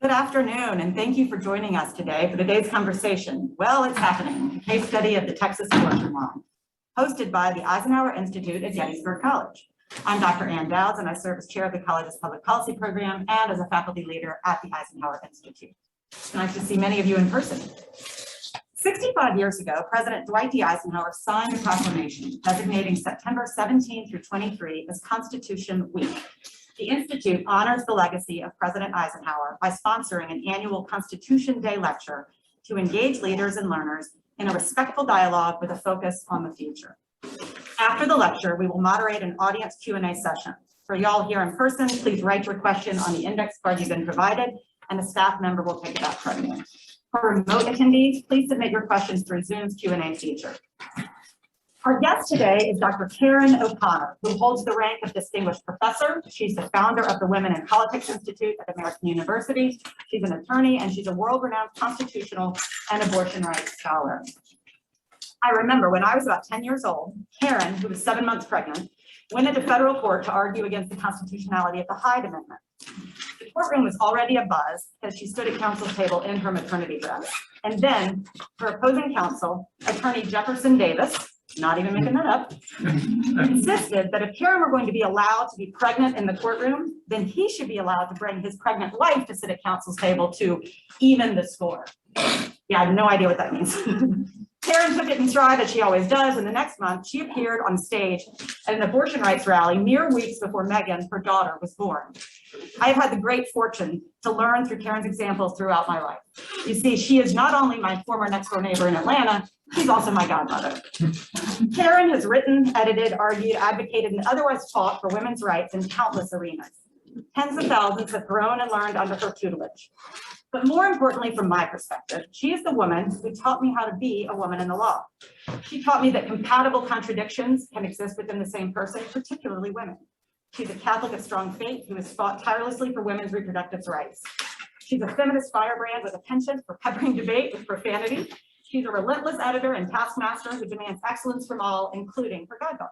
Good afternoon, and thank you for joining us today for today's conversation. Well, it's happening, a case study of the Texas abortion law, hosted by the Eisenhower Institute at Gettysburg College. I'm Dr. Ann Douds, and I serve as chair of the college's public policy program and as a faculty leader at the Eisenhower Institute. It's nice to see many of you in person. 65 years ago, President Dwight D. Eisenhower signed a proclamation designating September 17 through 23 as Constitution Week. The Institute honors the legacy of President Eisenhower by sponsoring an annual Constitution Day lecture to engage leaders and learners in a respectful dialogue with a focus on the future. After the lecture, we will moderate an audience Q&A session. For y'all here in person, please write your question on the index card you've been provided, and a staff member will take it up from you. For remote attendees, please submit your questions through Zoom's Q&A feature. Our guest today is Dr. Karen O'Connor, who holds the rank of Distinguished Professor. She's the founder of the Women in Politics Institute at American University. She's an attorney, and she's a world-renowned constitutional and abortion rights scholar. I remember when I was about 10 years old, Karen, who was 7 months pregnant, went into federal court to argue against the constitutionality of the Hyde Amendment. The courtroom was already abuzz because she stood at counsel's table in her maternity dress. And then her opposing counsel, attorney Jefferson Davis, not even making that up, insisted that if Karen were going to be allowed to be pregnant in the courtroom, then he should be allowed to bring his pregnant wife to sit at counsel's table to even the score. Yeah, I have no idea what that means. Karen took it in stride, as she always does, and the next month she appeared on stage at an abortion rights rally mere weeks before Megan, her daughter, was born. I have had the great fortune to learn through Karen's examples throughout my life. You see, she is not only my former next-door neighbor in Atlanta, she's also my godmother. Karen has written, edited, argued, advocated, and otherwise fought for women's rights in countless arenas. Tens of thousands have grown and learned under her tutelage. But more importantly, from my perspective, she is the woman who taught me how to be a woman in the law. She taught me that compatible contradictions can exist within the same person, particularly women. She's a Catholic of strong faith who has fought tirelessly for women's reproductive rights. She's a feminist firebrand with a penchant for peppering debate with profanity. She's a relentless editor and taskmaster who demands excellence from all, including her goddaughter.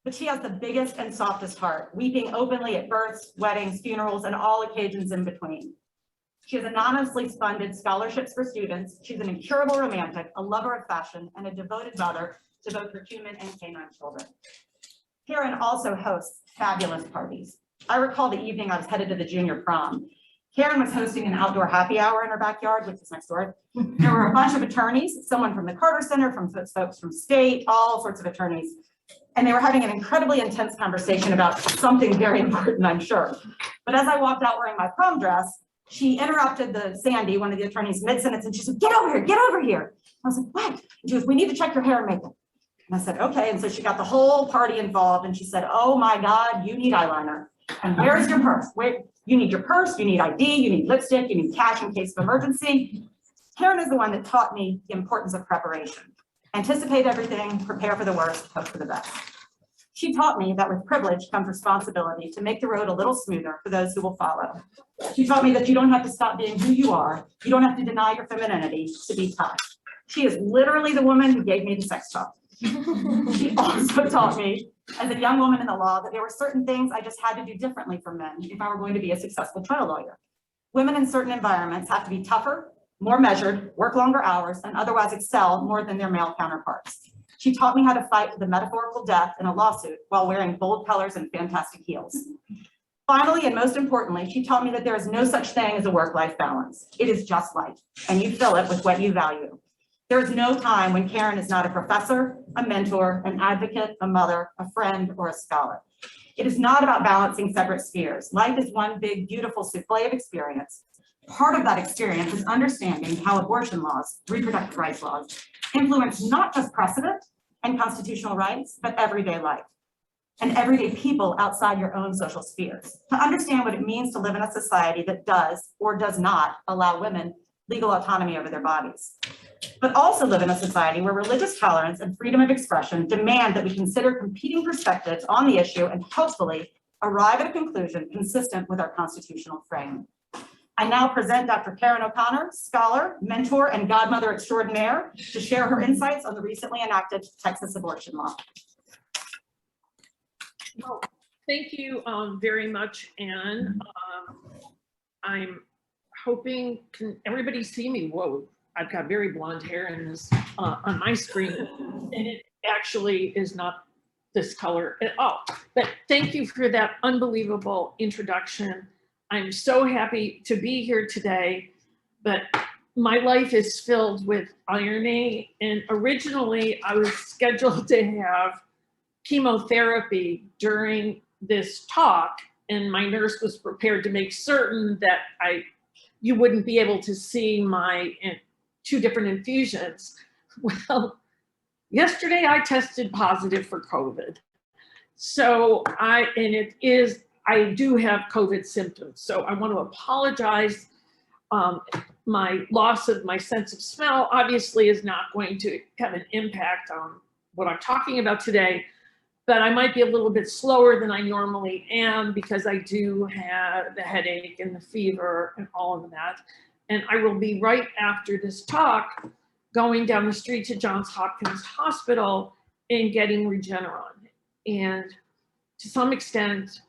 But she has the biggest and softest heart, weeping openly at births, weddings, funerals, and all occasions in between. She has anonymously funded scholarships for students. She's an incurable romantic, a lover of fashion, and a devoted mother to both her human and canine children. Karen also hosts fabulous parties. I recall the evening I was headed to the junior prom. Karen was hosting an outdoor happy hour in her backyard, which is next door. There were a bunch of attorneys, someone from the Carter Center, from folks from state, all sorts of attorneys. And they were having an incredibly intense conversation about something very important, I'm sure. But as I walked out wearing my prom dress, she interrupted Sandy, one of the attorneys, mid-sentence, and she said, "Get over here, get over here." I was like, "What?" And she goes, "We need to check your hair and makeup." And I said, "Okay." And so she got the whole party involved, and she said, "Oh my God, you need eyeliner. And where's your purse? Where, you need your purse, you need ID, you need lipstick, you need cash in case of emergency." Karen is the one that taught me the importance of preparation. Anticipate everything, prepare for the worst, hope for the best. She taught me that with privilege comes responsibility to make the road a little smoother for those who will follow. She taught me that you don't have to stop being who you are. You don't have to deny your femininity to be tough. She is literally the woman who gave me the sex talk. She also taught me, as a young woman in the law, that there were certain things I just had to do differently from men if I were going to be a successful trial lawyer. Women in certain environments have to be tougher, more measured, work longer hours, and otherwise excel more than their male counterparts. She taught me how to fight to the metaphorical death in a lawsuit while wearing bold colors and fantastic heels. Finally, and most importantly, she taught me that there is no such thing as a work-life balance. It is just life, and you fill it with what you value. There is no time when Karen is not a professor, a mentor, an advocate, a mother, a friend, or a scholar. It is not about balancing separate spheres. Life is one big, beautiful souffle of experience. Part of that experience is understanding how abortion laws, reproductive rights laws, influence not just precedent and constitutional rights, but everyday life and everyday people outside your own social spheres. To understand what it means to live in a society that does or does not allow women legal autonomy over their bodies, but also live in a society where religious tolerance and freedom of expression demand that we consider competing perspectives on the issue and hopefully arrive at a conclusion consistent with our constitutional frame. I now present Dr. Karen O'Connor, scholar, mentor, and godmother extraordinaire, to share her insights on the recently enacted Texas abortion law. Well, thank you very much, Anne. I'm hoping, can everybody see me? Whoa, I've got very blonde hair in this on my screen, and it actually is not this color at all. But thank you for that unbelievable introduction. I'm so happy to be here today, but my life is filled with irony, and originally I was scheduled to have chemotherapy during this talk, and my nurse was prepared to make certain that you wouldn't be able to see my 2 different infusions. Well, yesterday I tested positive for COVID. So I do have COVID symptoms. So I want to apologize. My loss of my sense of smell obviously is not going to have an impact on what I'm talking about today, but I might be a little bit slower than I normally am because I do have the headache and the fever and all of that. And I will be right after this talk going down the street to Johns Hopkins Hospital and getting Regeneron. And to some extent,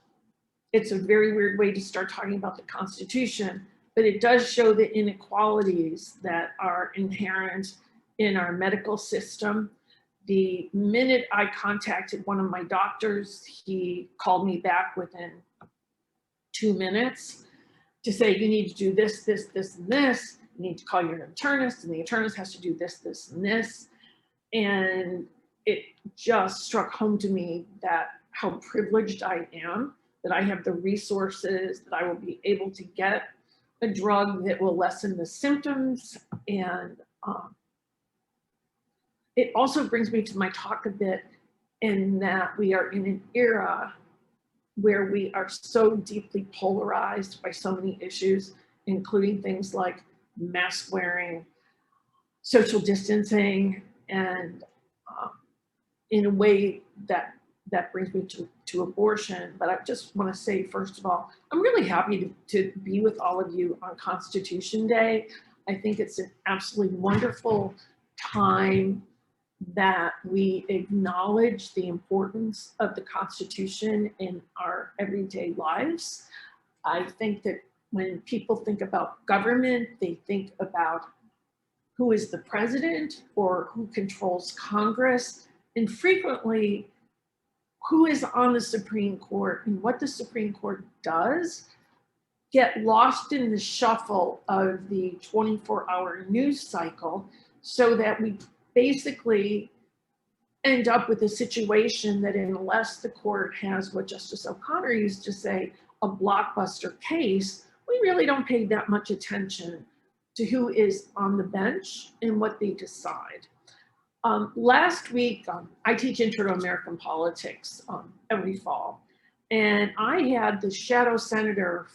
it's a very weird way to start talking about the Constitution, but it does show the inequalities that are inherent in our medical system. The minute I contacted one of my doctors, he called me back within 2 minutes to say, you need to do this, this, this, and this. You need to call your internist, and the internist has to do this, this, and this. And it just struck home to me that how privileged I am, that I have the resources, that I will be able to get a drug that will lessen the symptoms. And it also brings me to my talk a bit in that we are in an era where we are so deeply polarized by so many issues, including things like mask wearing, social distancing, and in a way that brings me to abortion. But I just want to say, first of all, I'm really happy to be with all of you on Constitution Day. I think it's an absolutely wonderful time that we acknowledge the importance of the Constitution in our everyday lives. I think that when people think about government, they think about who is the president or who controls Congress, and frequently who is on the Supreme Court and what the Supreme Court does get lost in the shuffle of the 24-hour news cycle, so that we basically end up with a situation that unless the court has what Justice O'Connor used to say, a blockbuster case, we really don't pay that much attention to who is on the bench and what they decide. Last week, I teach Intro to American Politics every fall, and I had the shadow senator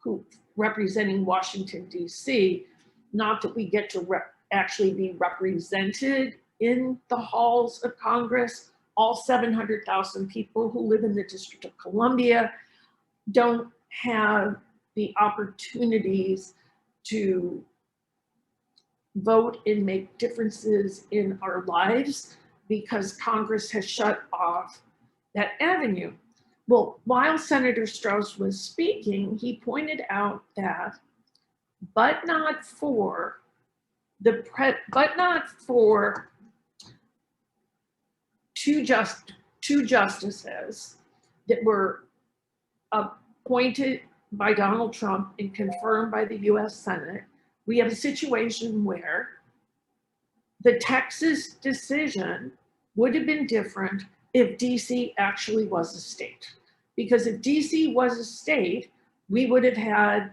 who representing Washington, D.C., not that we get to actually be represented in the halls of Congress. All 700,000 people who live in the District of Columbia don't have the opportunities to vote and make differences in our lives because Congress has shut off that avenue. Well, while Senator Strauss was speaking, he pointed out that, but not for two justices that were appointed by Donald Trump and confirmed by the US Senate, we have a situation where the Texas decision would have been different if DC actually was a state. Because if DC was a state, we would have had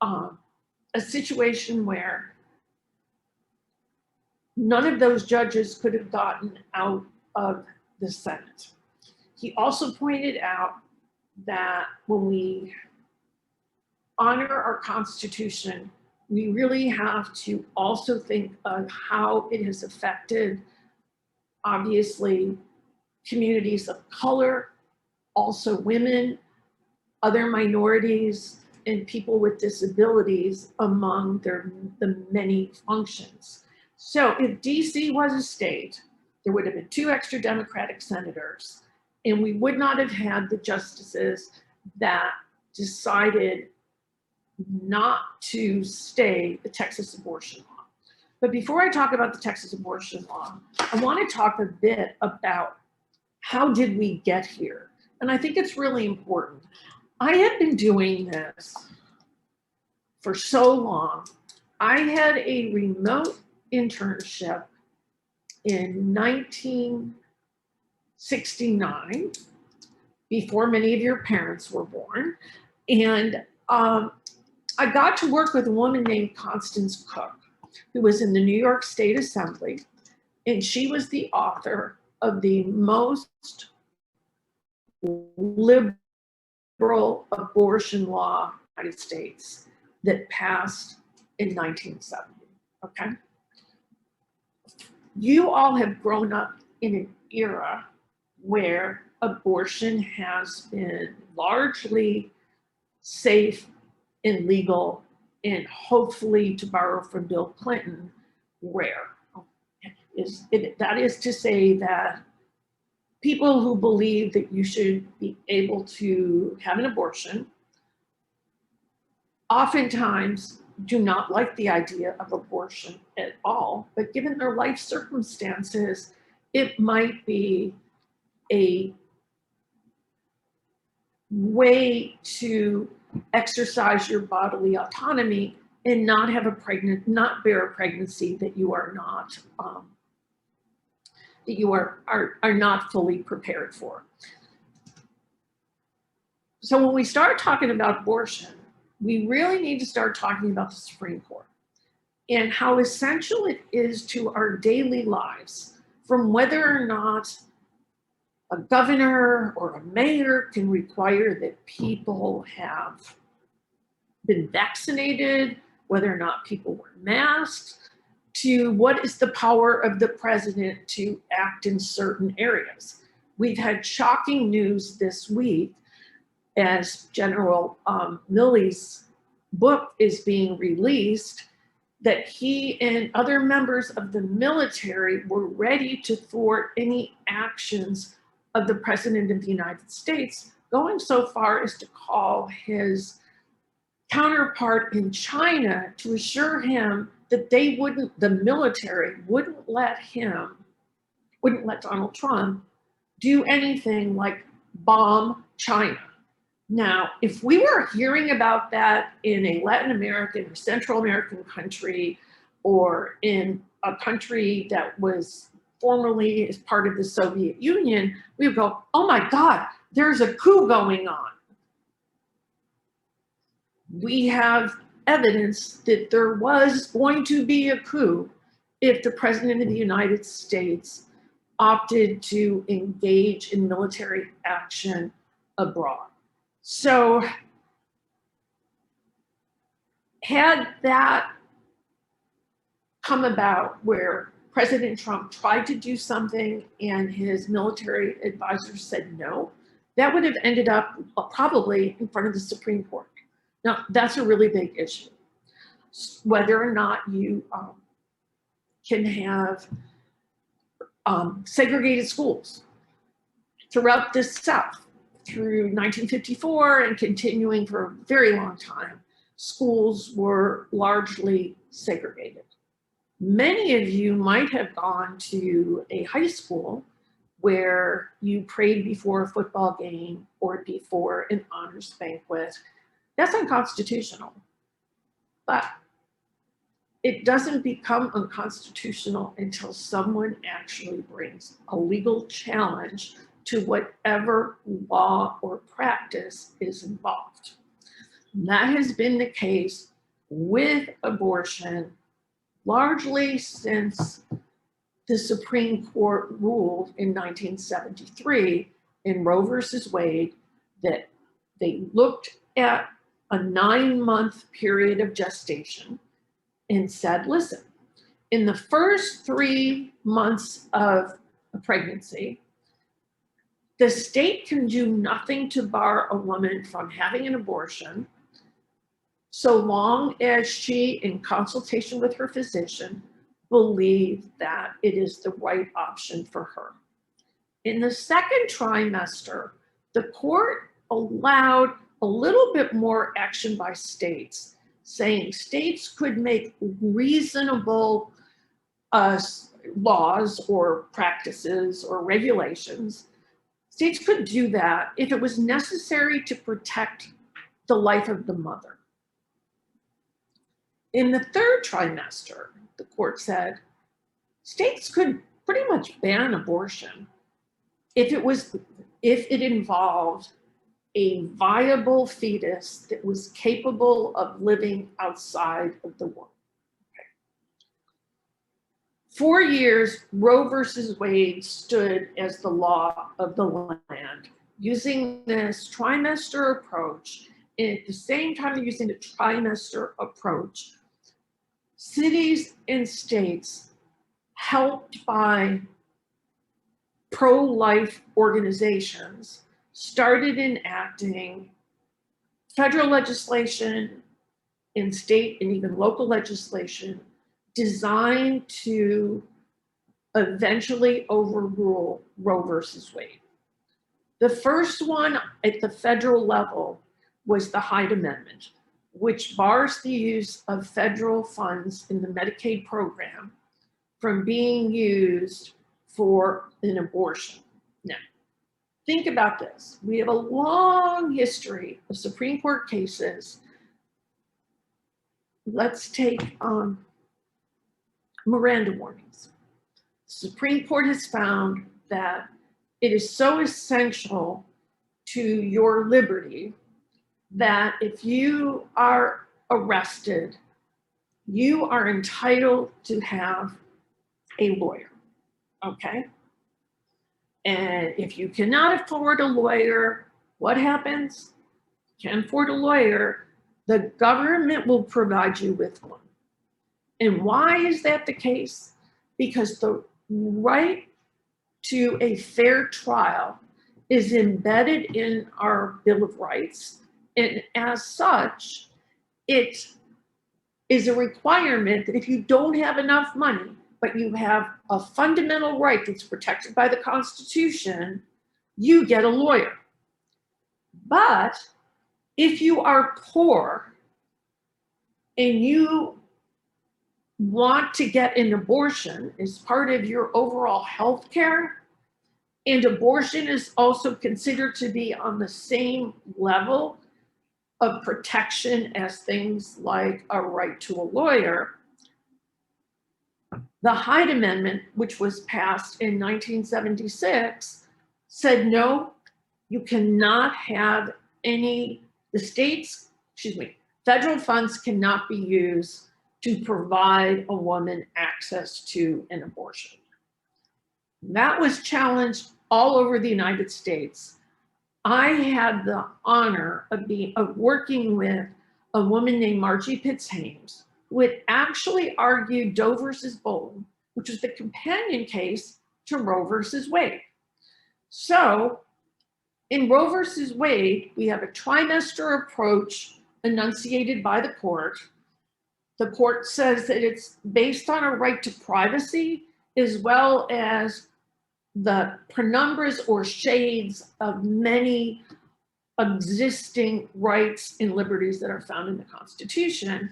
a situation where none of those judges could have gotten out of the Senate. He also pointed out that when we honor our Constitution, we really have to also think of how it has affected, obviously, communities of color, also women, other minorities, and people with disabilities among the many functions. So if DC was a state, there would have been 2 extra Democratic senators, and we would not have had the justices that decided not to stay the Texas abortion law. But before I talk about the Texas abortion law, I want to talk a bit about how did we get here? And I think it's really important. I had been doing this for so long. I had a remote internship in 1969, before many of your parents were born. And I got to work with a woman named Constance Cook, who was in the New York State Assembly, and she was the author of the most liberal abortion law in the United States that passed in 1970, okay? You all have grown up in an era where abortion has been largely safe and legal, and hopefully, to borrow from Bill Clinton, rare. That is to say that people who believe that you should be able to have an abortion oftentimes do not like the idea of abortion at all, but given their life circumstances, it might be a way to exercise your bodily autonomy and not have not bear a pregnancy that you are not are not fully prepared for. So when we start talking about abortion, we really need to start talking about the Supreme Court and how essential it is to our daily lives, from whether or not a governor or a mayor can require that people have been vaccinated, whether or not people wear masks, to what is the power of the president to act in certain areas. We've had shocking news this week as General Milley's book is being released, that he and other members of the military were ready to thwart any actions of the President of the United States, going so far as to call his counterpart in China to assure him that the military wouldn't let Donald Trump do anything like bomb China. Now, if we were hearing about that in a Latin American or Central American country, or in a country that was formerly as part of the Soviet Union, we would go, oh my God, there's a coup going on. We have evidence that there was going to be a coup if the President of the United States opted to engage in military action abroad. So had that come about where President Trump tried to do something and his military advisors said no, that would have ended up probably in front of the Supreme Court. Now, that's a really big issue. Whether or not you can have segregated schools throughout the South. Through 1954 and continuing for a very long time, schools were largely segregated. Many of you might have gone to a high school where you prayed before a football game or before an honors banquet. That's unconstitutional, but it doesn't become unconstitutional until someone actually brings a legal challenge to whatever law or practice is involved. And that has been the case with abortion largely since the Supreme Court ruled in 1973 in Roe versus Wade that they looked at a 9-month period of gestation and said, listen, in the first 3 months of a pregnancy, the state can do nothing to bar a woman from having an abortion so long as she, in consultation with her physician, believes that it is the right option for her. In the second trimester, the court allowed a little bit more action by states, saying states could make reasonable laws or practices or regulations. States could do that if it was necessary to protect the life of the mother. In the third trimester, the court said, states could pretty much ban abortion if it involved a viable fetus that was capable of living outside of the womb. 4 years, Roe versus Wade stood as the law of the land, using this trimester approach. And at the same time using the trimester approach, cities and states helped by pro-life organizations started enacting federal legislation and state and even local legislation designed to eventually overrule Roe versus Wade. The first one at the federal level was the Hyde Amendment, which bars the use of federal funds in the Medicaid program from being used for an abortion. Now, think about this. We have a long history of Supreme Court cases. Let's take Miranda warnings. The Supreme Court has found that it is so essential to your liberty that if you are arrested, you are entitled to have a lawyer, okay? And if you cannot afford a lawyer, what happens? Can't afford a lawyer, the government will provide you with one. And why is that the case? Because the right to a fair trial is embedded in our Bill of Rights. And as such, it is a requirement that if you don't have enough money, but you have a fundamental right that's protected by the Constitution, you get a lawyer. But if you are poor and you want to get an abortion as part of your overall health care, and abortion is also considered to be on the same level of protection as things like a right to a lawyer, the Hyde Amendment, which was passed in 1976, said no, you cannot have federal funds cannot be used to provide a woman access to an abortion. That was challenged all over the United States. I had the honor of working with a woman named Margie Pitts-Hames, who had actually argued Doe versus Bolton, which was the companion case to Roe versus Wade. So in Roe versus Wade, we have a trimester approach enunciated by the court. The court says that it's based on a right to privacy as well as the penumbras or shades of many existing rights and liberties that are found in the Constitution.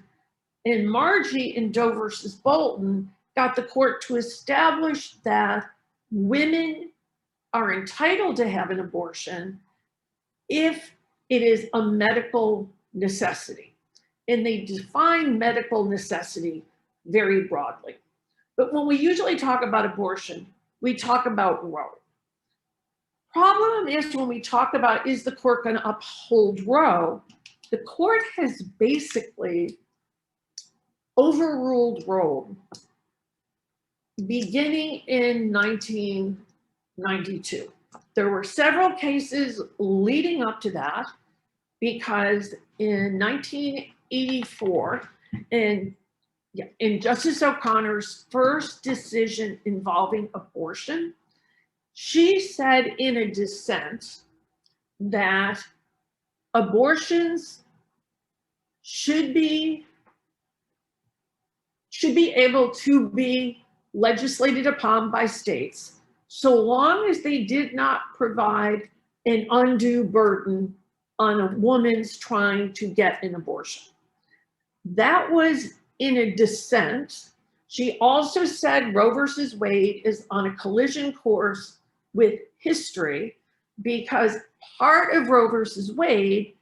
And Margie in Doe versus Bolton got the court to establish that women are entitled to have an abortion if it is a medical necessity. And they define medical necessity very broadly. But when we usually talk about abortion, we talk about Roe. Problem is when we talk about, is the court going to uphold Roe? The court has basically overruled Roe beginning in 1992. There were several cases leading up to that because in 1984, in Justice O'Connor's first decision involving abortion, she said in a dissent that abortions should be able to be legislated upon by states so long as they did not provide an undue burden on a woman's trying to get an abortion. That was in a dissent. She also said Roe versus Wade is on a collision course with history because part of Roe versus Wade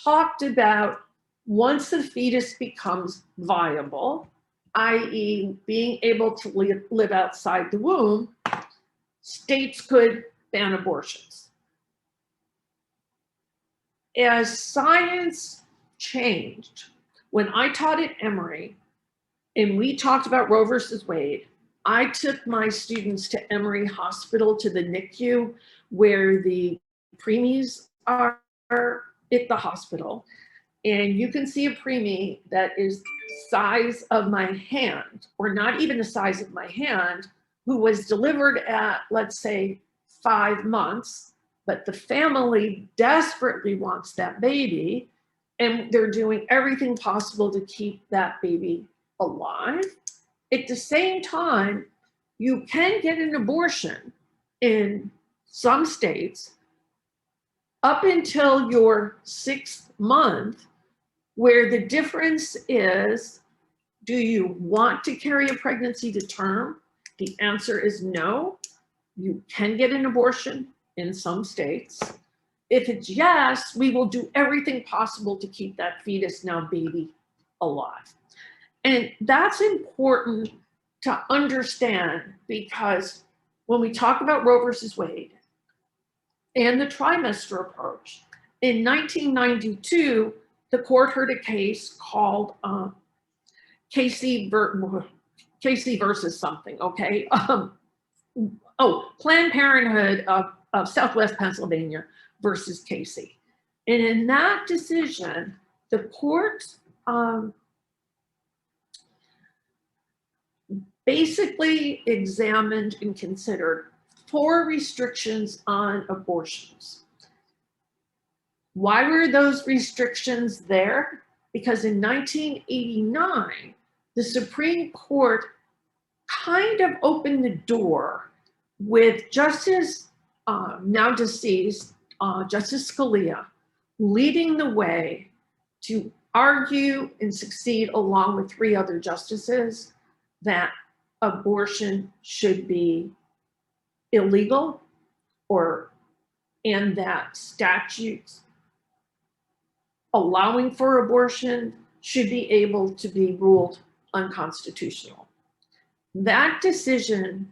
talked about once the fetus becomes viable, i.e. being able to live outside the womb, states could ban abortions. As science changed, when I taught at Emory and we talked about Roe versus Wade, I took my students to Emory Hospital, to the NICU, where the preemies are at the hospital. And you can see a preemie that is size of my hand, or not even the size of my hand, who was delivered at, let's say, 5 months, but the family desperately wants that baby, and they're doing everything possible to keep that baby alive. At the same time, you can get an abortion in some states up until your 6th month, where the difference is, do you want to carry a pregnancy to term? The answer is no. You can get an abortion in some states. If it's yes, we will do everything possible to keep that fetus, now baby, alive. And that's important to understand, because when we talk about Roe versus Wade and the trimester approach, in 1992, the court heard a case called Casey versus something, okay? Planned Parenthood of Southwest Pennsylvania versus Casey. And in that decision, the court basically examined and considered 4 restrictions on abortions. Why were those restrictions there? Because in 1989, the Supreme Court kind of opened the door with Justice, now deceased, Justice Scalia, leading the way to argue and succeed, along with 3 other justices, that abortion should be illegal, and that statutes allowing for abortion should be able to be ruled unconstitutional. That decision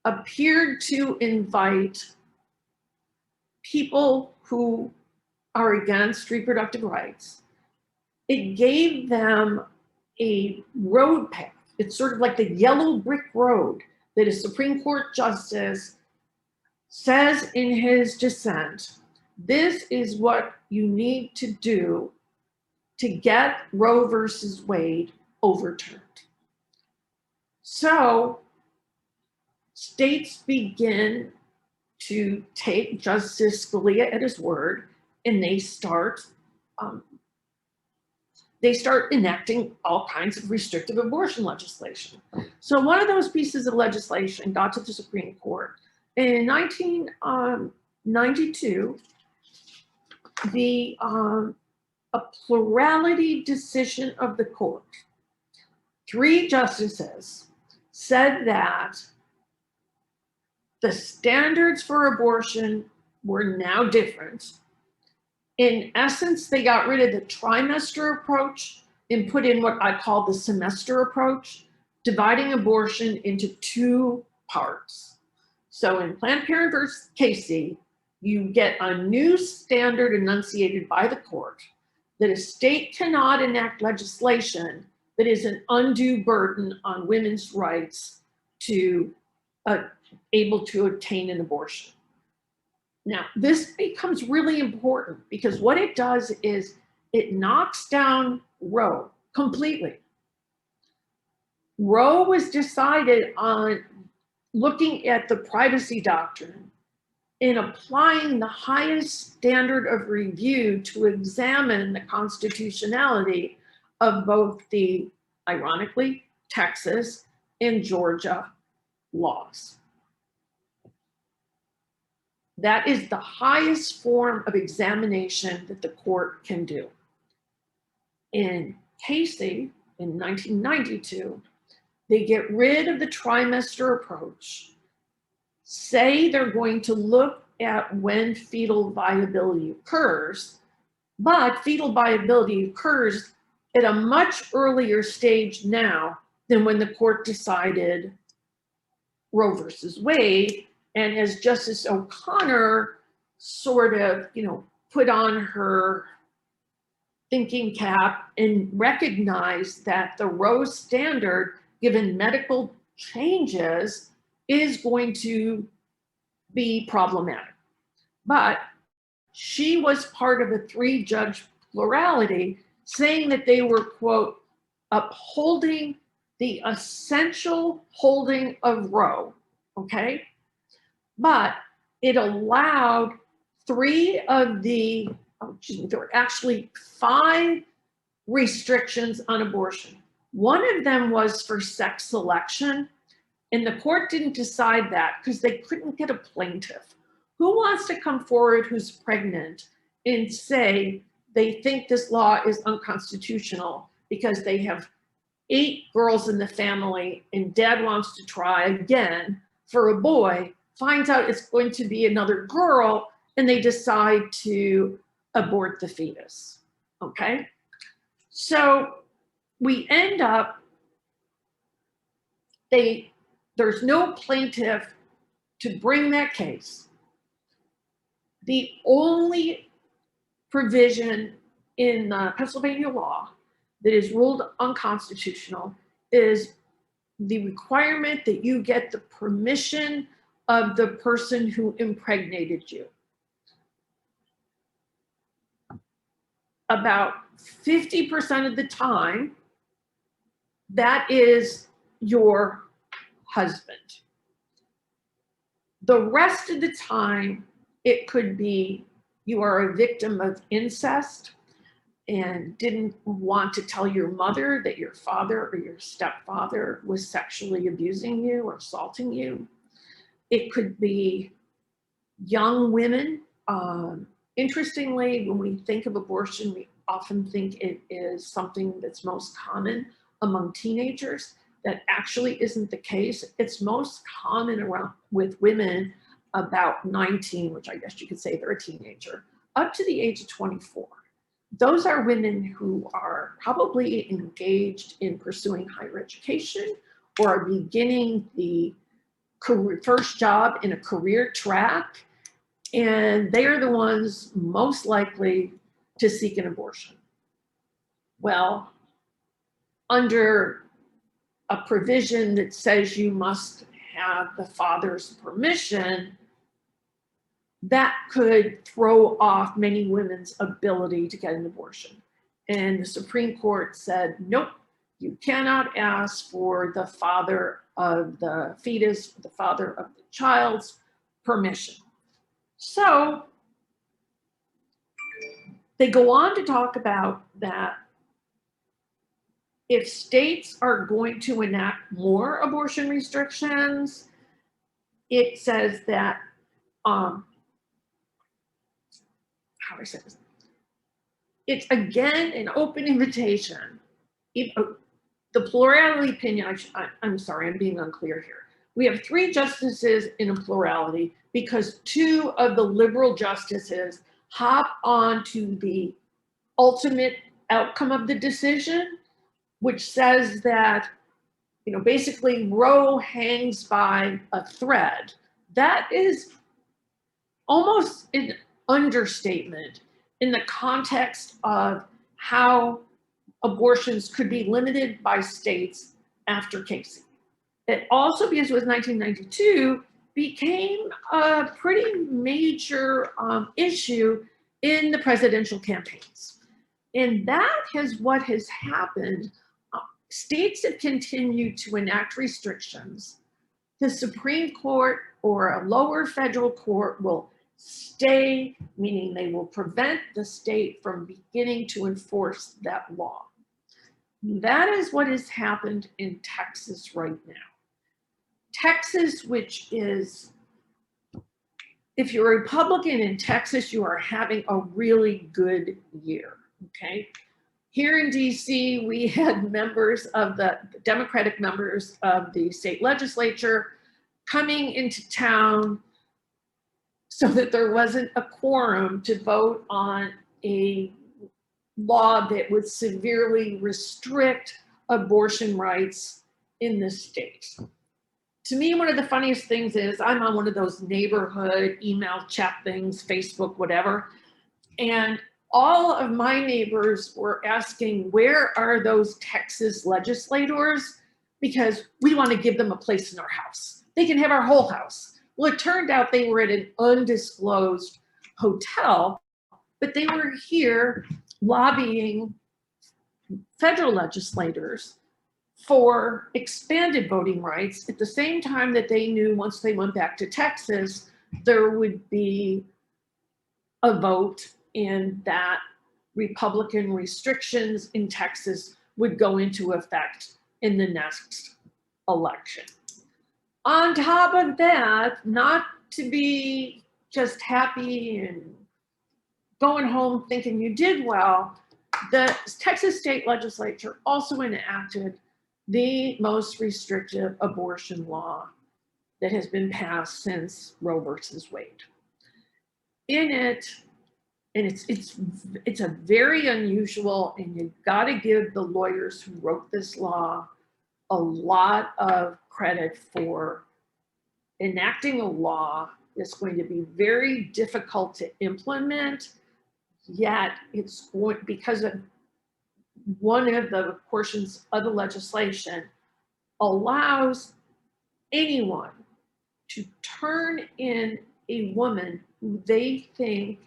appeared to invite people who are against reproductive rights. It gave them a road path. It's sort of like the yellow brick road that a Supreme Court justice says in his dissent, this is what you need to do to get Roe versus Wade overturned. So states begin to take Justice Scalia at his word, and they start enacting all kinds of restrictive abortion legislation. So one of those pieces of legislation got to the Supreme Court. In 1992, a plurality decision of the court, 3 justices said that the standards for abortion were now different. In essence, they got rid of the trimester approach and put in what I call the semester approach, dividing abortion into 2 parts. So in Planned Parenthood versus Casey, you get a new standard enunciated by the court that a state cannot enact legislation that is an undue burden on women's rights to able to obtain an abortion. Now, this becomes really important because what it does is it knocks down Roe completely. Roe was decided on looking at the privacy doctrine and applying the highest standard of review to examine the constitutionality of both the, ironically, Texas and Georgia laws. That is the highest form of examination that the court can do. In Casey, in 1992, they get rid of the trimester approach, say they're going to look at when fetal viability occurs, but fetal viability occurs at a much earlier stage now than when the court decided Roe versus Wade. And as Justice O'Connor sort of, put on her thinking cap and recognized that the Roe standard, given medical changes, is going to be problematic. But she was part of a 3-judge plurality saying that they were, quote, upholding the essential holding of Roe, okay? But it allowed 3 of the, there were actually 5 restrictions on abortion. One of them was for sex selection, and the court didn't decide that because they couldn't get a plaintiff. Who wants to come forward who's pregnant and say they think this law is unconstitutional because they have 8 girls in the family and dad wants to try again for a boy, finds out it's going to be another girl, and they decide to abort the fetus, okay? So we end up, there's no plaintiff to bring that case. The only provision in Pennsylvania law that is ruled unconstitutional is the requirement that you get the permission of the person who impregnated you. About 50% of the time, that is your husband. The rest of the time, it could be you are a victim of incest and didn't want to tell your mother that your father or your stepfather was sexually abusing you or assaulting you. It could be young women. Interestingly, when we think of abortion, we often think it is something that's most common among teenagers. That actually isn't the case. It's most common around with women about 19, which I guess you could say they're a teenager, up to the age of 24. Those are women who are probably engaged in pursuing higher education or are beginning the first job in a career track, and they are the ones most likely to seek an abortion. Well, under a provision that says you must have the father's permission, that could throw off many women's ability to get an abortion. And the Supreme Court said, nope, you cannot ask for the father of the fetus, the father of the child's permission. So they go on to talk about that if states are going to enact more abortion restrictions, it says that, how do I say this? It's again an open invitation. The plurality opinion, I'm sorry, I'm being unclear here. We have 3 justices in a plurality because 2 of the liberal justices hop on to the ultimate outcome of the decision, which says that, basically Roe hangs by a thread. That is almost an understatement in the context of how abortions could be limited by states after Casey. It also, because it was 1992, became a pretty major issue in the presidential campaigns. And that is what has happened. States have continued to enact restrictions. The Supreme Court or a lower federal court will stay, meaning they will prevent the state from beginning to enforce that law. That is what has happened in Texas right now. Texas, which is if you're a Republican in Texas, you are having a really good year, okay? Here in DC, we had members of the Democratic members of the state legislature coming into town so that there wasn't a quorum to vote on a law that would severely restrict abortion rights in the state. To me, one of the funniest things is I'm on one of those neighborhood email chat things, Facebook, whatever, and all of my neighbors were asking, where are those Texas legislators? Because we want to give them a place in our house. They can have our whole house. Well, it turned out they were at an undisclosed hotel, but they were here lobbying federal legislators for expanded voting rights at the same time that they knew once they went back to Texas, there would be a vote and that Republican restrictions in Texas would go into effect in the next election. On top of that, not to be just happy and going home thinking you did well, the Texas state legislature also enacted the most restrictive abortion law that has been passed since Roe versus Wade. In it, and it's a very unusual, and you've got to give the lawyers who wrote this law a lot of credit for enacting a law that's going to be very difficult to implement, yet it's going, because of one of the portions of the legislation allows anyone to turn in a woman who they think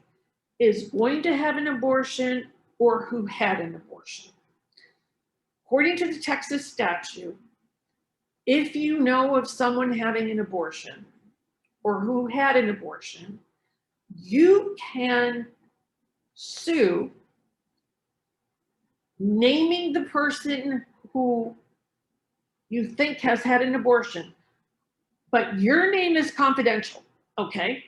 is going to have an abortion or who had an abortion. According to the Texas statute, if you know of someone having an abortion or who had an abortion, you can sue naming the person who you think has had an abortion, but your name is confidential, okay?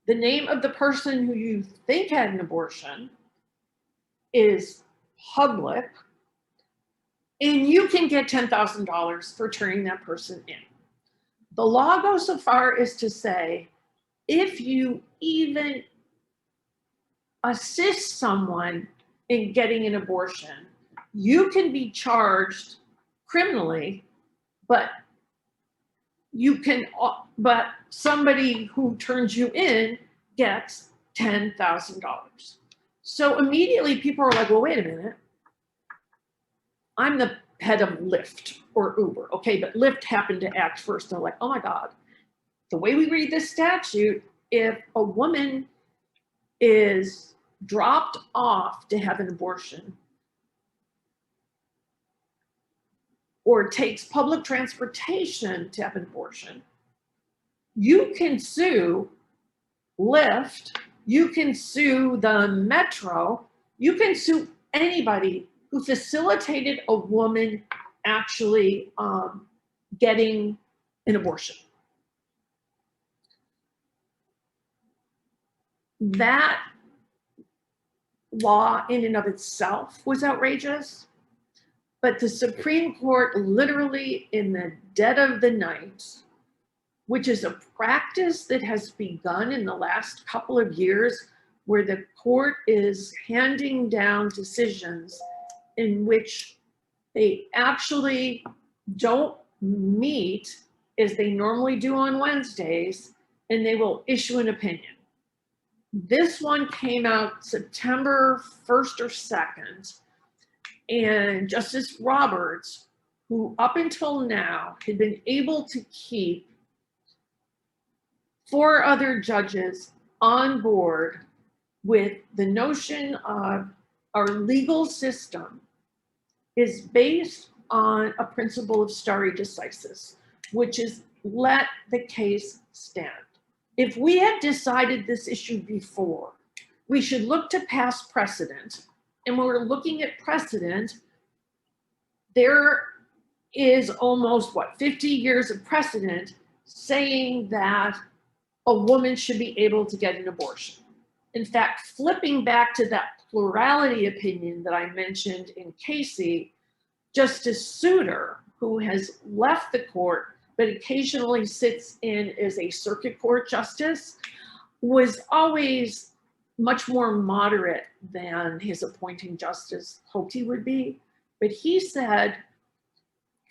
The name of the person who you think had an abortion is public, and you can get $10,000 for turning that person in. The law goes so far as to say, if you even assist someone in getting an abortion, you can be charged criminally, but somebody who turns you in gets $10,000. So immediately people are like, well, wait a minute. I'm the head of Lyft or Uber. Okay, but Lyft happened to act first. They're like, oh my God, the way we read this statute, if a woman is dropped off to have an abortion or takes public transportation to have an abortion, you can sue Lyft, you can sue the Metro, you can sue anybody who facilitated a woman actually getting an abortion. That law in and of itself was outrageous, but the Supreme Court literally in the dead of the night, which is a practice that has begun in the last couple of years, where the court is handing down decisions in which they actually don't meet as they normally do on Wednesdays, and they will issue an opinion. This one came out September 1st or 2nd, and Justice Roberts, who up until now had been able to keep 4 other judges on board with the notion of our legal system is based on a principle of stare decisis, which is let the case stand. If we had decided this issue before, we should look to past precedent. And when we're looking at precedent, there is almost, 50 years of precedent saying that a woman should be able to get an abortion. In fact, flipping back to that plurality opinion that I mentioned in Casey, Justice Souter, who has left the court but occasionally sits in as a circuit court justice, was always much more moderate than his appointing justice hoped he would be. But he said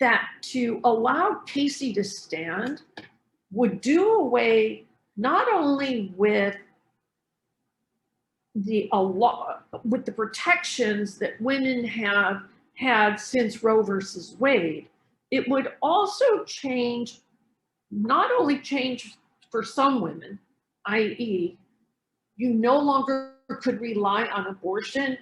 that to allow Casey to stand would do away not only with the protections that women have had since Roe versus Wade, it would also change, not only change for some women, i.e., you no longer could rely on abortion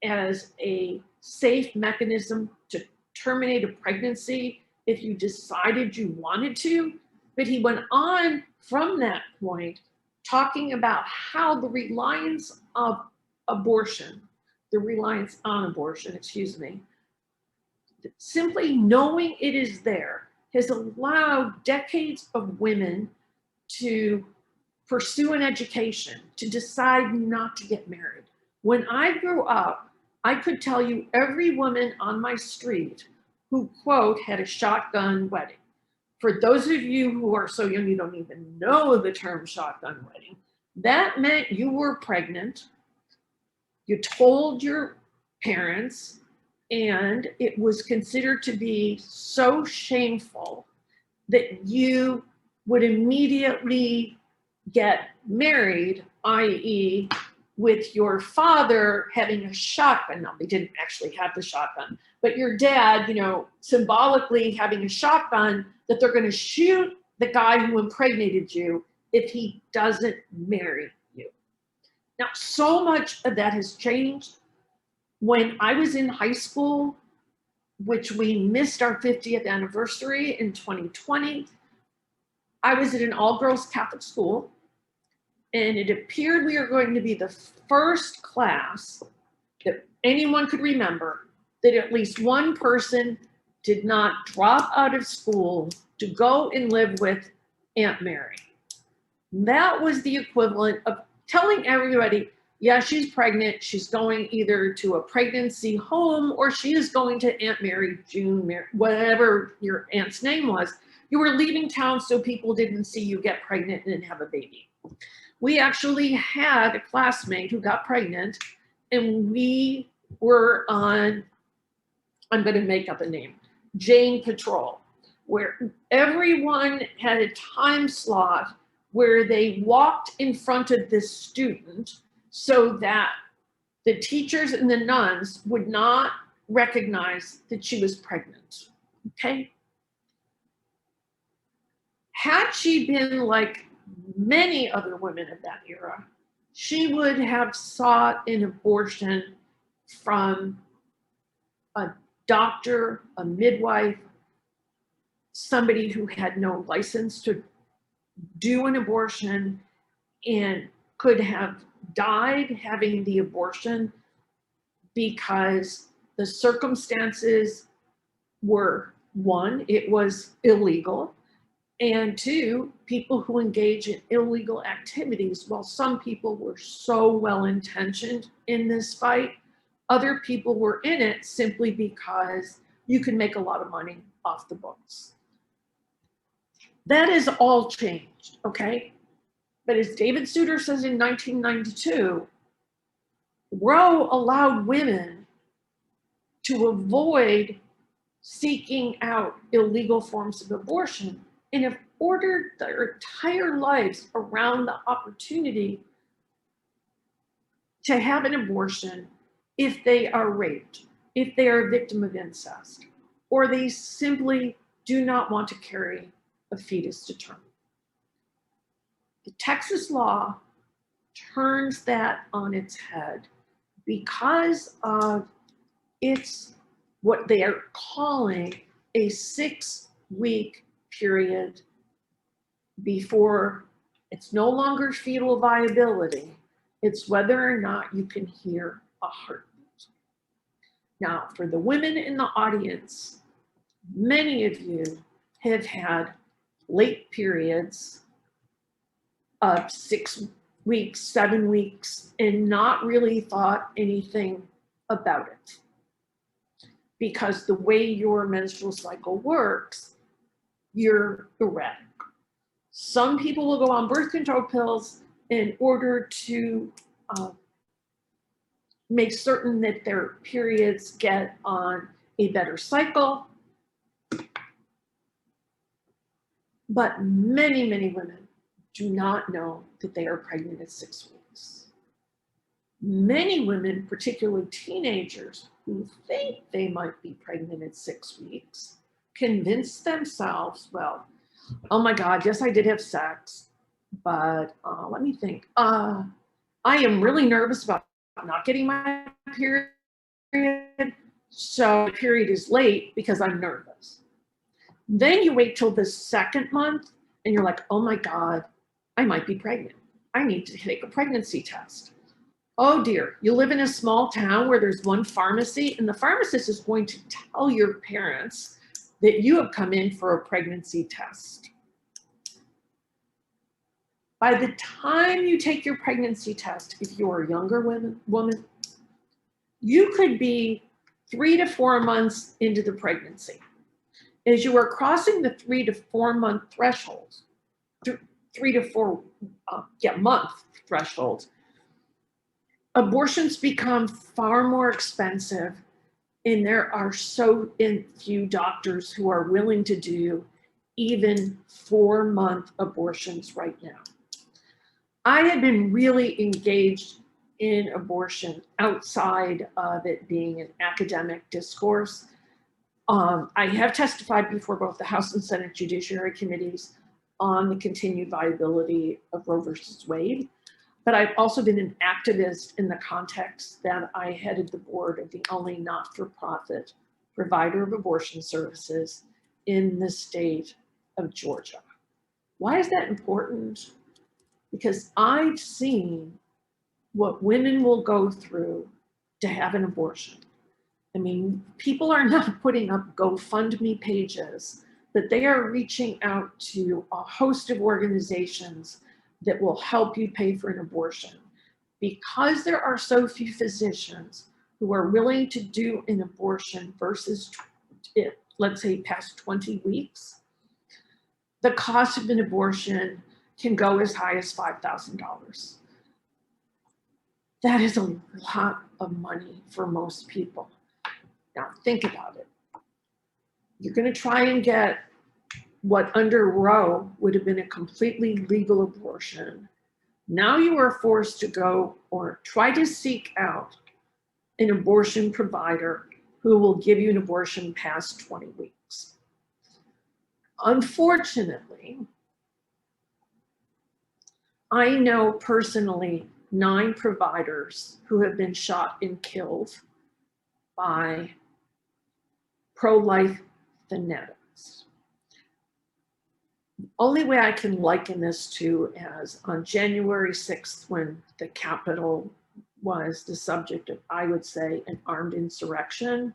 as a safe mechanism to terminate a pregnancy if you decided you wanted to, but he went on from that point talking about how the reliance on abortion, simply knowing it is there has allowed decades of women to pursue an education, to decide not to get married. When I grew up, I could tell you every woman on my street who, quote, had a shotgun wedding. For those of you who are so young you don't even know the term shotgun wedding, that meant you were pregnant, you told your parents, and it was considered to be so shameful that you would immediately get married, i.e., with your father having a shotgun. No, they didn't actually have the shotgun, but your dad, you know, symbolically having a shotgun that they're going to shoot the guy who impregnated you if he doesn't marry you. Now, so much of that has changed. When I was in high school, which we missed our 50th anniversary in 2020, I was at an all-girls Catholic school, and it appeared we were going to be the first class that anyone could remember that at least one person did not drop out of school to go and live with Aunt Mary. That was the equivalent of telling everybody, yeah, she's pregnant, she's going either to a pregnancy home or she is going to Aunt Mary, June, Mary, whatever your aunt's name was. You were leaving town so people didn't see you get pregnant and have a baby. We actually had a classmate who got pregnant, and we were on, I'm going to make up a name, Jane Patrol, where everyone had a time slot where they walked in front of this student so that the teachers and the nuns would not recognize that she was pregnant, okay? Had she been like many other women of that era, she would have sought an abortion from a doctor, a midwife, somebody who had no license to do an abortion and could have died having the abortion because the circumstances were, one, it was illegal, and two, people who engage in illegal activities, while some people were so well-intentioned in this fight, other people were in it simply because you can make a lot of money off the books. That is all changed, okay? But as David Souter says in 1992, Roe allowed women to avoid seeking out illegal forms of abortion and have ordered their entire lives around the opportunity to have an abortion if they are raped, if they are a victim of incest, or they simply do not want to carry a fetus to term. The Texas law turns that on its head because of its, what they are calling a 6-week period before it's no longer fetal viability, it's whether or not you can hear a heartbeat. Now, for the women in the audience, many of you have had late periods, 6 weeks, 7 weeks, and not really thought anything about it. Because the way your menstrual cycle works, you're erratic. Some people will go on birth control pills in order to make certain that their periods get on a better cycle. But many, many women do not know that they are pregnant at 6 weeks. Many women, particularly teenagers, who think they might be pregnant at 6 weeks, convince themselves, well, oh my God, yes, I did have sex, but let me think. I am really nervous about not getting my period, so the period is late because I'm nervous. Then you wait till the 2nd month and you're like, oh my God, I might be pregnant. I need to take a pregnancy test. Oh dear, you live in a small town where there's one pharmacy and the pharmacist is going to tell your parents that you have come in for a pregnancy test. By the time you take your pregnancy test, if you're a younger woman, you could be 3 to 4 months into the pregnancy. As you are crossing the 3 to 4 month threshold, 3 to 4 month threshold, abortions become far more expensive, and there are so few doctors who are willing to do even 4-month abortions right now. I have been really engaged in abortion outside of it being an academic discourse. I have testified before both the House and Senate Judiciary Committees on the continued viability of Roe versus Wade, but I've also been an activist in the context that I headed the board of the only not-for-profit provider of abortion services in the state of Georgia. Why is that important? Because I've seen what women will go through to have an abortion. I mean, people are not putting up GoFundMe pages, but they are reaching out to a host of organizations that will help you pay for an abortion. Because there are so few physicians who are willing to do an abortion versus, let's say, past 20 weeks, the cost of an abortion can go as high as $5,000. That is a lot of money for most people. Now think about it. You're going to try and get what under Roe would have been a completely legal abortion. Now you are forced to go or try to seek out an abortion provider who will give you an abortion past 20 weeks. Unfortunately, I know personally 9 providers who have been shot and killed by pro-life fanatics. The only way I can liken this to as on January 6th, when the Capitol was the subject of, I would say, an armed insurrection.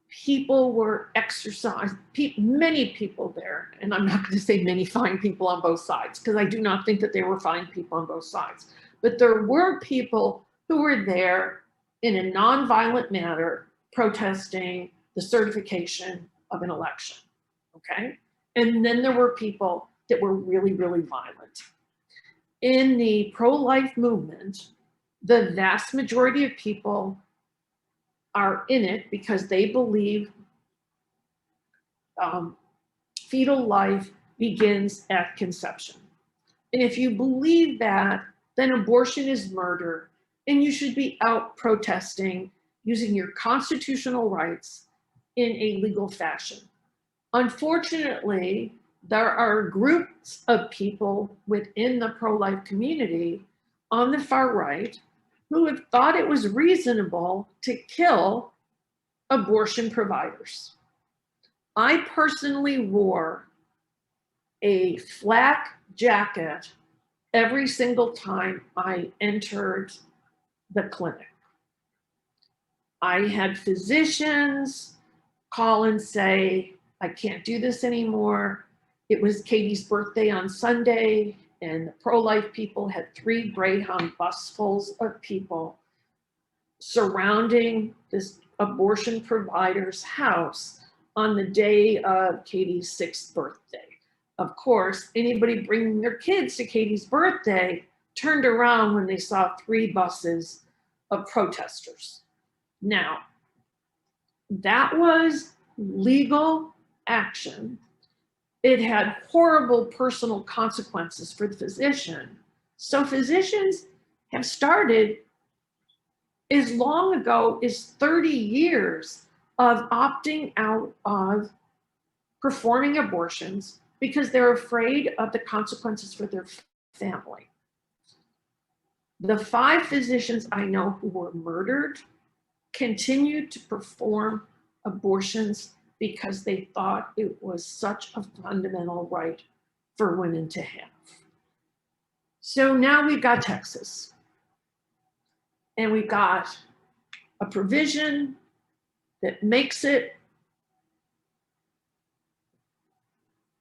People were exercised, many people there, and I'm not going to say many fine people on both sides, because I do not think that there were fine people on both sides, but there were people who were there in a nonviolent manner protesting the certification of an election, okay? And then there were people that were really, really violent. In the pro-life movement, the vast majority of people are in it because they believe fetal life begins at conception. And if you believe that, then abortion is murder, and you should be out protesting using your constitutional rights in a legal fashion. Unfortunately, there are groups of people within the pro-life community on the far right who have thought it was reasonable to kill abortion providers. I personally wore a flak jacket every single time I entered the clinic. I had physicians call and say, I can't do this anymore. It was Katie's birthday on Sunday, and the pro-life people had 3 Greyhound busfuls of people surrounding this abortion provider's house on the day of Katie's 6th birthday. Of course, anybody bringing their kids to Katie's birthday turned around when they saw 3 buses of protesters. Now, that was legal action. It had horrible personal consequences for the physician. So physicians have started as long ago as 30 years of opting out of performing abortions because they're afraid of the consequences for their family. The 5 physicians I know who were murdered continued to perform abortions because they thought it was such a fundamental right for women to have. So now we've got Texas. And we've got a provision that makes it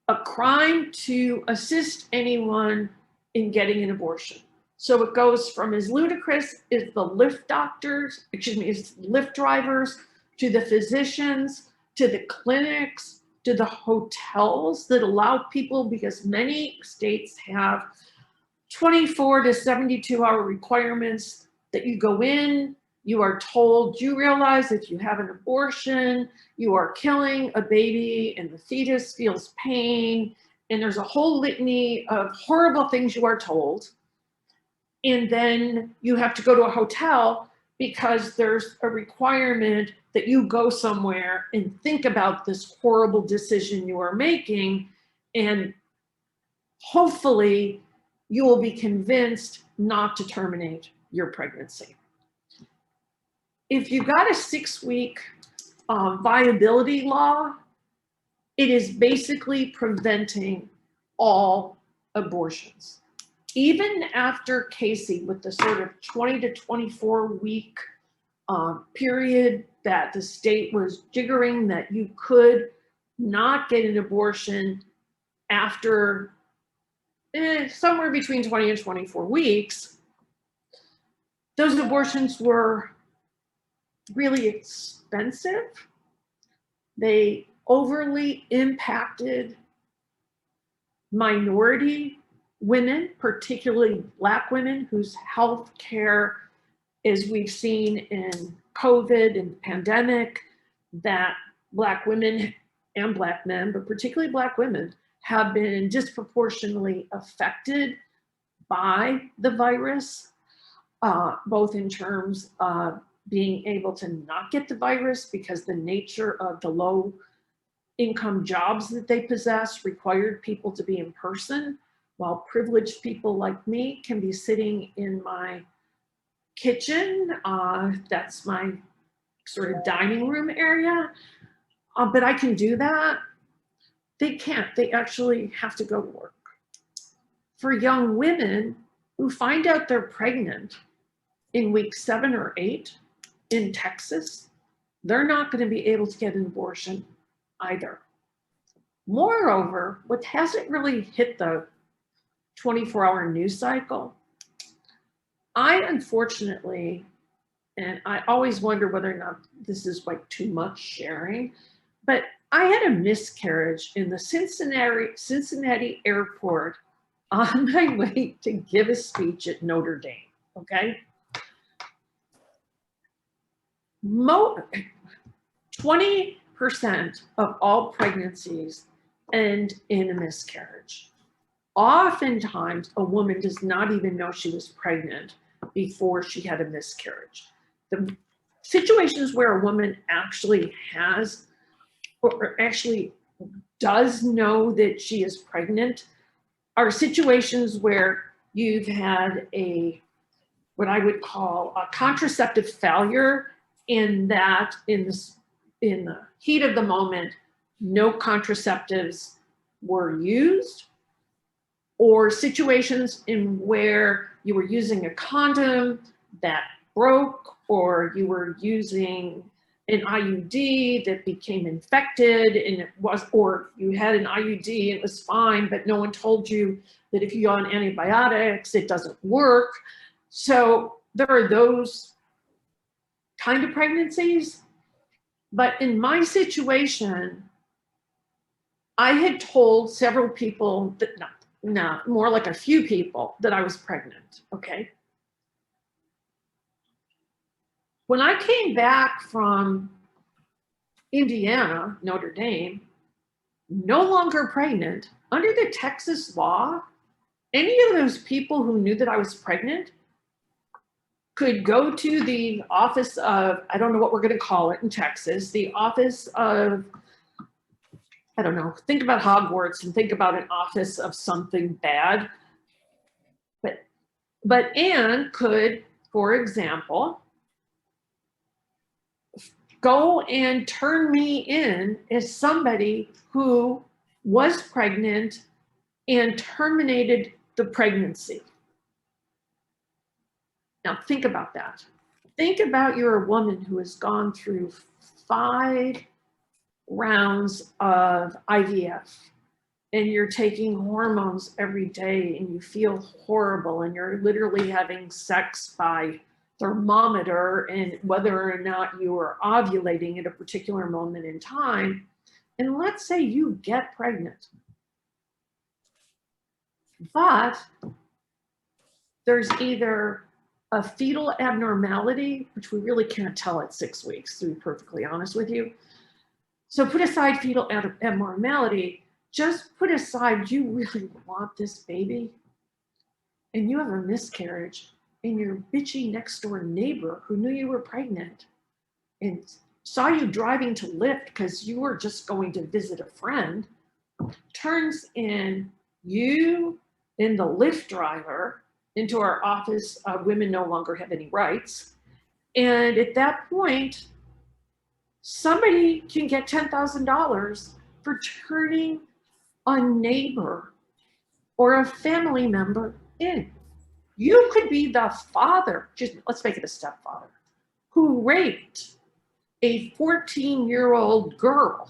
a crime to assist anyone in getting an abortion. So it goes from as ludicrous as the Lyft doctors, as Lyft drivers, to the physicians, to the clinics, to the hotels that allow people, because many states have 24 to 72 hour requirements that you go in, you are told, you realize if you have an abortion, you are killing a baby and the fetus feels pain, and there's a whole litany of horrible things you are told. And then you have to go to a hotel because there's a requirement that you go somewhere and think about this horrible decision you are making, and hopefully you will be convinced not to terminate your pregnancy. If you got a 6-week viability law, it is basically preventing all abortions. Even after Casey, with the sort of 20 to 24 week period that the state was jiggering that you could not get an abortion after somewhere between 20 and 24 weeks, those abortions were really expensive. They overly impacted minority women, particularly Black women, whose health care, as we've seen in COVID and pandemic, that Black women and Black men, but particularly Black women, have been disproportionately affected by the virus, both in terms of being able to not get the virus because the nature of the low income jobs that they possess required people to be in person, while privileged people like me can be sitting in my kitchen. That's my sort of dining room area, but I can do that. They can't. They actually have to go to work. For young women who find out they're pregnant in week 7 or 8 in Texas, they're not going to be able to get an abortion either. Moreover, what hasn't really hit the 24-hour news cycle, I unfortunately, and I always wonder whether or not this is like too much sharing, but I had a miscarriage in the Cincinnati airport on my way to give a speech at Notre Dame, okay? 20% of all pregnancies end in a miscarriage. Oftentimes, a woman does not even know she was pregnant before she had a miscarriage. The situations where a woman actually has, or actually does know that she is pregnant, are situations where you've had what I would call a contraceptive failure, in that in the heat of the moment, no contraceptives were used, or situations in where you were using a condom that broke, or you were using an IUD that became infected and it was, or you had an IUD and it was fine, but no one told you that if you go on antibiotics, it doesn't work. So there are those kind of pregnancies. But in my situation, I had told several people that, no, more like a few people, that I was pregnant, okay? When I came back from Indiana, Notre Dame, no longer pregnant, under the Texas law, any of those people who knew that I was pregnant could go to the office of, I don't know what we're going to call it in Texas, the office of, I don't know, think about Hogwarts and think about an office of something bad. But Anne could, for example, go and turn me in as somebody who was pregnant and terminated the pregnancy. Now think about that. Think about you're a woman who has gone through 5 rounds of IVF and you're taking hormones every day and you feel horrible and you're literally having sex by thermometer and whether or not you are ovulating at a particular moment in time. And let's say you get pregnant, but there's either a fetal abnormality, which we really can't tell at 6 weeks, to be perfectly honest with you. So put aside fetal abnormality, just put aside you really want this baby and you have a miscarriage and your bitchy next door neighbor who knew you were pregnant and saw you driving to Lyft because you were just going to visit a friend, turns in you and the Lyft driver into our office of Women No Longer Have Any Rights. And at that point, somebody can get $10,000 for turning a neighbor or a family member in. You could be the father, just let's make it a stepfather, who raped a 14-year-old girl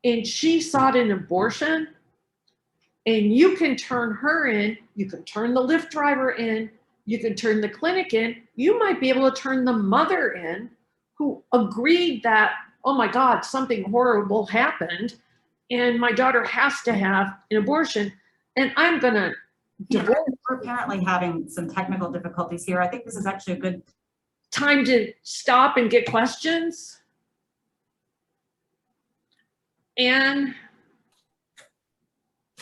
and she sought an abortion, and you can turn her in, you can turn the Lyft driver in, you can turn the clinic in, you might be able to turn the mother in who agreed that, oh my God, something horrible happened and my daughter has to have an abortion and I'm gonna divorce. We're apparently having some technical difficulties here. I think this is actually a good time to stop and get questions. And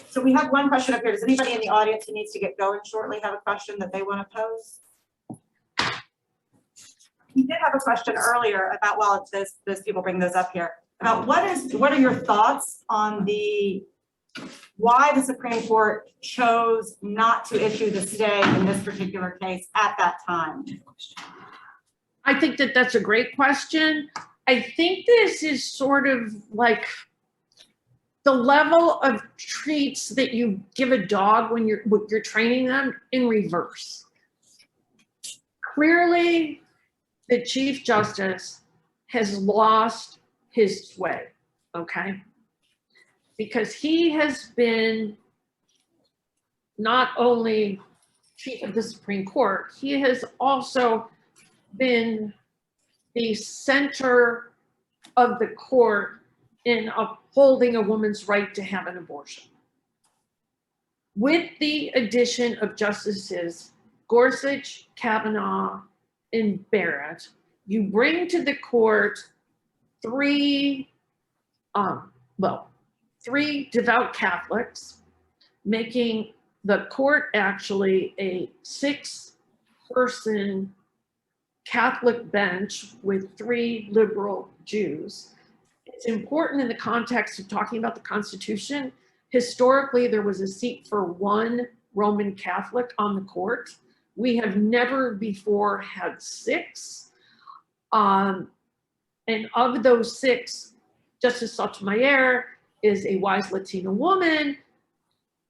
so we have one question up here. Does anybody in the audience who needs to get going shortly have a question that they want to pose? You did have a question earlier about, well, it's those people bring those up here, about what are your thoughts on why the Supreme Court chose not to issue the stay in this particular case at that time? I think that that's a great question. I think this is sort of like the level of treats that you give a dog when you're training them in reverse. Clearly, the Chief Justice has lost his sway, okay? Because he has been not only Chief of the Supreme Court, he has also been the center of the court in upholding a woman's right to have an abortion. With the addition of Justices Gorsuch, Kavanaugh, and Barrett, you bring to the court three devout Catholics, making the court actually a 6-person Catholic bench with 3 liberal Jews. It's important in the context of talking about the Constitution. Historically, there was a seat for 1 Roman Catholic on the court. We have never before had 6. And of those 6, Justice Sotomayor is a wise Latina woman,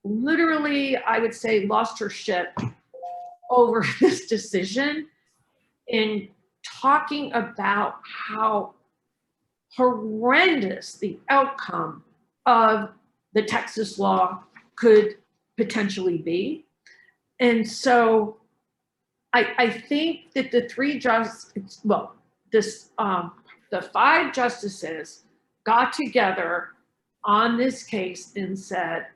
literally, I would say, lost her shit over this decision and talking about how horrendous the outcome of the Texas law could potentially be. And so I think that the the 5 justices got together on this case and said,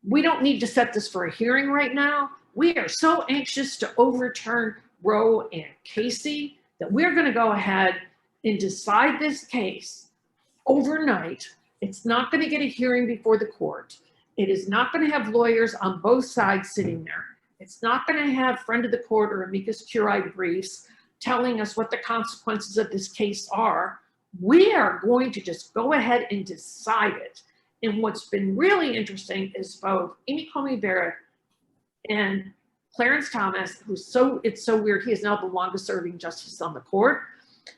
we don't need to set this for a hearing right now. We are so anxious to overturn Roe and Casey that we're going to go ahead and decide this case overnight. It's not going to get a hearing before the court. It is not going to have lawyers on both sides sitting there. It's not going to have friend of the court or amicus curiae briefs telling us what the consequences of this case are. We are going to just go ahead and decide it. And what's been really interesting is both Amy Coney Barrett and Clarence Thomas, it's so weird, he is now the longest serving justice on the court,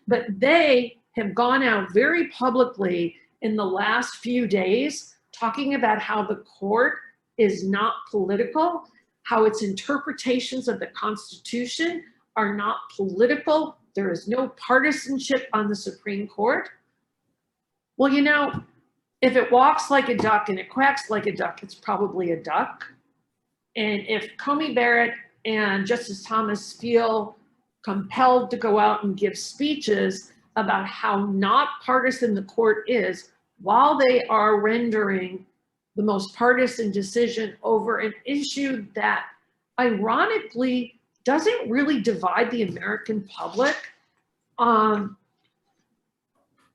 but they have gone out very publicly in the last few days talking about how the court is not political, how its interpretations of the Constitution are not political. There is no partisanship on the Supreme Court. Well, you know, if it walks like a duck and it quacks like a duck, it's probably a duck. And if Coney Barrett and Justice Thomas feel compelled to go out and give speeches about how not partisan the court is, while they are rendering the most partisan decision over an issue that ironically doesn't really divide the American public.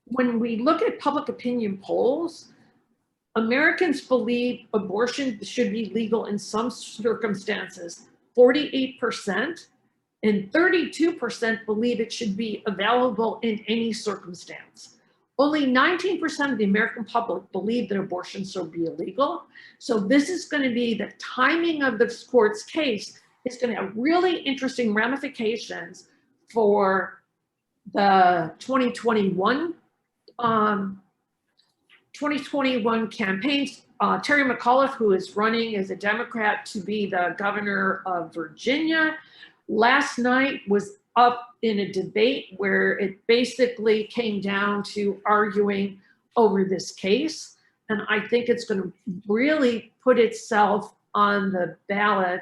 When we look at public opinion polls, Americans believe abortion should be legal in some circumstances, 48%, and 32% believe it should be available in any circumstance. Only 19% of the American public believe that abortion should be illegal. So this is going to be the timing of this court's case is going to have really interesting ramifications for the 2021 campaigns. Terry McAuliffe, who is running as a Democrat to be the governor of Virginia, last night was up in a debate where it basically came down to arguing over this case. And I think it's going to really put itself on the ballot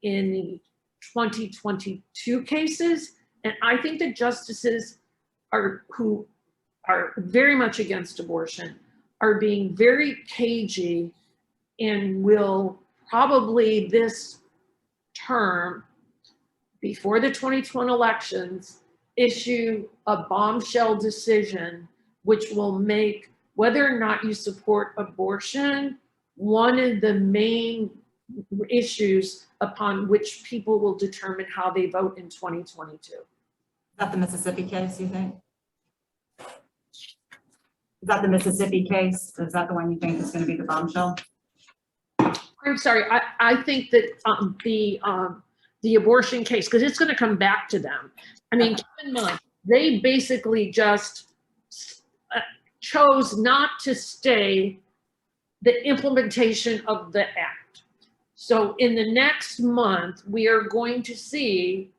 in the 2022 cases. And I think the justices who are very much against abortion are being very cagey and will probably this term, before the 2020 elections, issue a bombshell decision which will make whether or not you support abortion one of the main issues upon which people will determine how they vote in 2022. Is that the Mississippi case, you think? Is that the Mississippi case? Is that the one you think is going to be the bombshell? I'm sorry, I think that the abortion case, because it's going to come back to them. I mean, keep in mind, they basically just chose not to stay the implementation of the act. So in the next month, we are going to see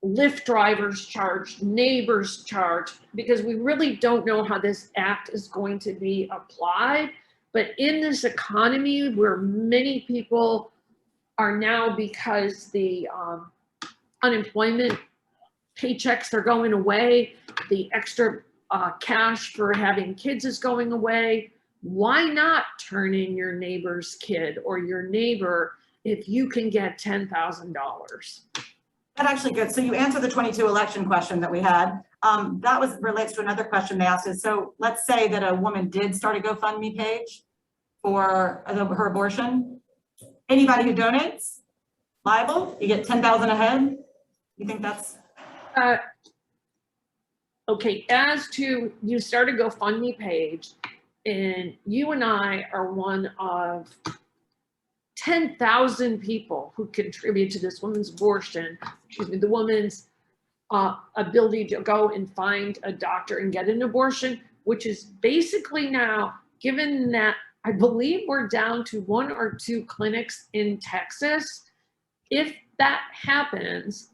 Lyft drivers charged, neighbors charged, because we really don't know how this act is going to be applied. But in this economy where many people are now, because the unemployment paychecks are going away, the extra cash for having kids is going away, why not turn in your neighbor's kid or your neighbor if you can get $10,000? That's actually good. So you answered the 22 election question that we had. That relates to another question they asked is, so let's say that a woman did start a GoFundMe page for her abortion. Anybody who donates, liable, you get 10,000 ahead. You think that's? Okay, as to you start a GoFundMe page and you and I are one of 10,000 people who contribute to this woman's abortion, the woman's ability to go and find a doctor and get an abortion, which is basically now, given that I believe we're down to 1 or 2 clinics in Texas. If that happens,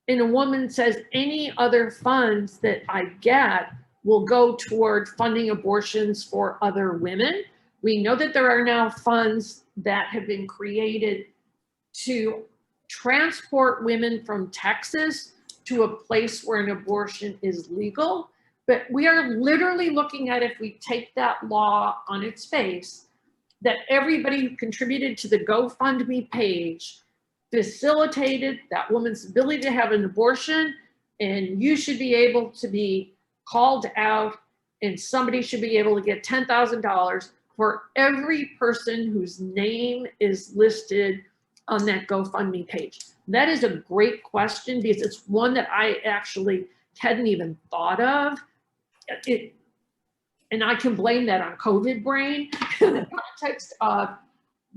and a woman says, any other funds that I get will go toward funding abortions for other women. We know that there are now funds that have been created to transport women from Texas to a place where an abortion is legal. But we are literally looking at, if we take that law on its face, that everybody who contributed to the GoFundMe page facilitated that woman's ability to have an abortion, and you should be able to be called out, and somebody should be able to get $10,000 for every person whose name is listed on that GoFundMe page. That is a great question, because it's one that I actually hadn't even thought of. And I can blame that on COVID brain in the context of,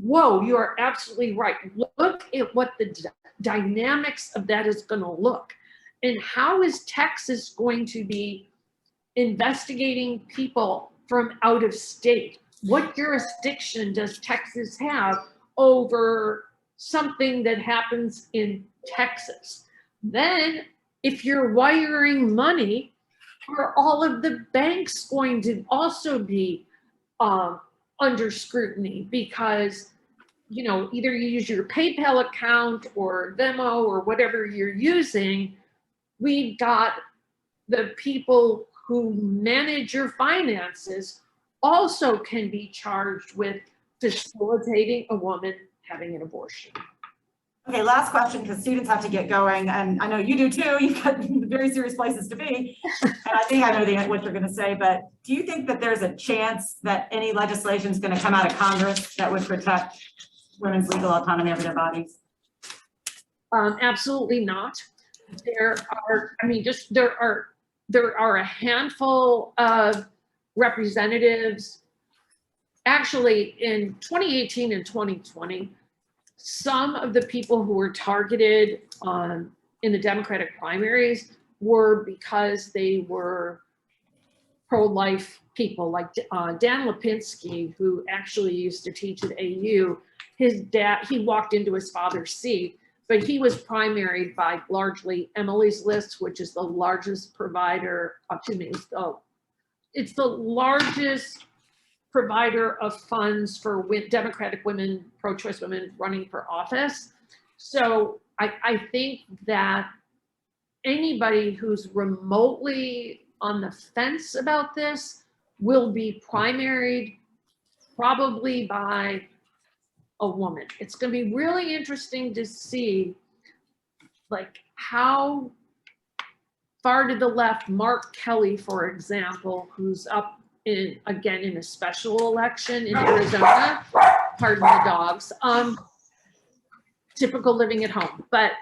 whoa, you are absolutely right. Look at what the dynamics of that is going to look. And how is Texas going to be investigating people from out of state? What jurisdiction does Texas have over something that happens in Texas? Then, if you're wiring money, are all of the banks going to also be under scrutiny? Because, you know, either you use your PayPal account or Venmo or whatever you're using, we've got the people who manage your finances also can be charged with facilitating a woman having an abortion. Okay, last question, because students have to get going, and I know you do too. You've got very serious places to be, and I think I know what you're going to say. But do you think that there's a chance that any legislation is going to come out of Congress that would protect women's legal autonomy over their bodies? Absolutely not. There are, I mean, just there are a handful of representatives. Actually, in 2018 and 2020. Some of the people who were targeted in the Democratic primaries were because they were pro-life people, like Dan Lipinski, who actually used to teach at AU. His dad, he walked into his father's seat, but he was primaried by largely Emily's List, which is the largest provider, it's the largest provider of funds for Democratic women, pro-choice women running for office. So I think that anybody who's remotely on the fence about this will be primaried probably by a woman. It's going to be really interesting to see, like, how far to the left Mark Kelly, for example, who's up again in a special election in Arizona, pardon the dogs, typical living at home, but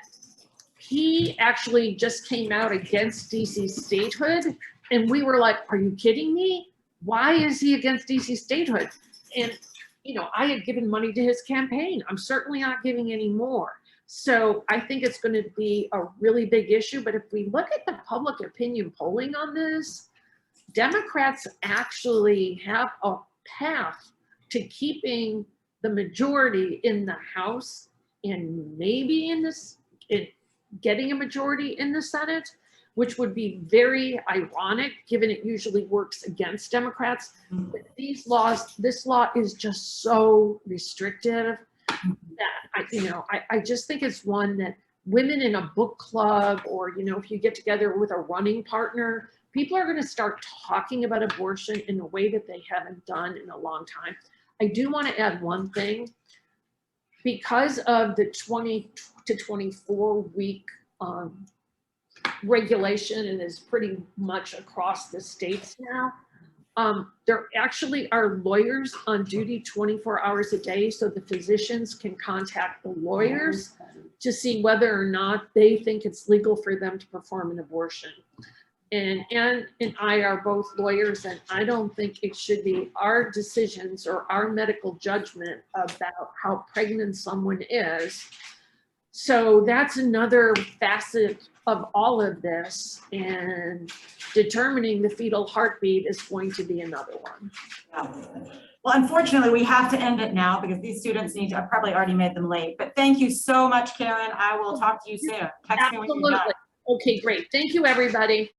he actually just came out against DC statehood, and we were like, are you kidding me? Why is he against DC statehood? And, you know, I had given money to his campaign. I'm certainly not giving any more. So I think it's going to be a really big issue. But if we look at the public opinion polling on this, Democrats actually have a path to keeping the majority in the House and maybe getting a majority in the Senate, which would be very ironic given it usually works against Democrats. But this law is just so restrictive that I just think it's one that women in a book club, or, you know, if you get together with a running partner, people are going to start talking about abortion in a way that they haven't done in a long time. I do want to add one thing. Because of the 20 to 24 week regulation, and is pretty much across the states now, there actually are lawyers on duty 24 hours a day, so the physicians can contact the lawyers to see whether or not they think it's legal for them to perform an abortion. And Ann and I are both lawyers, and I don't think it should be our decisions or our medical judgment about how pregnant someone is. So that's another facet of all of this, and determining the fetal heartbeat is going to be another one. Yeah. Well, unfortunately, we have to end it now because these students need to, I've probably already made them late, but thank you so much, Karen. I will talk to you soon. Text me when you're done. Okay, great. Thank you, everybody.